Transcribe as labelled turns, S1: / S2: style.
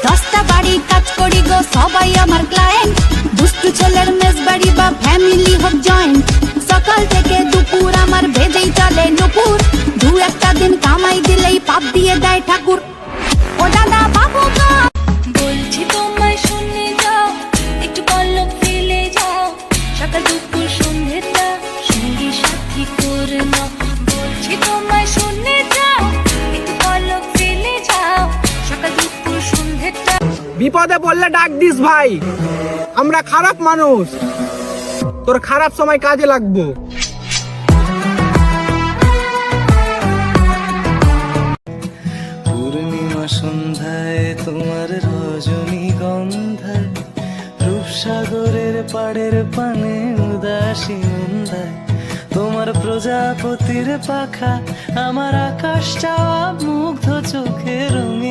S1: 10টা বাড়ি কাজ করি গো, সবাই আমার ক্লায়েন্ট। দুষ্টু ছেলের মেস বাড়ি বা ফ্যামিলি হোক জয়েন্ট, সকাল থেকে দুপুর আমার বেজেই চলে নুপুর। দু একটা দিন কামাই দিলেই পাপ দিয়ে দেয় ঠাকুর। ও দাদা বাবু গো,
S2: বলছি তোমায় শুনে যাও, একটু পলক ফেলে যাও, সকাল দুপুর সন্ধ্যেটা সঙ্গী সাথী করে নাও। বলছি তোমায় শুনে যাও, একটু পলক ফেলে যাও, সকাল দুপুর সন্ধ্যেটা।
S3: বিপদে পড়লে ডাক দিস ভাই, আমরা খারাপ মানুষ, তোর খারাপ সময় কাজে লাগবো।
S4: পূর্ণিমা সন্ধ্যায় তোমার রজনীগন্ধায়, রূপসাগরের পাড়ের পানে উদাসী সন্ধ্যায়, তোমার প্রজাপতির পাখা আমার আকাশ চাওয়া মুগ্ধ চোখে রঙে।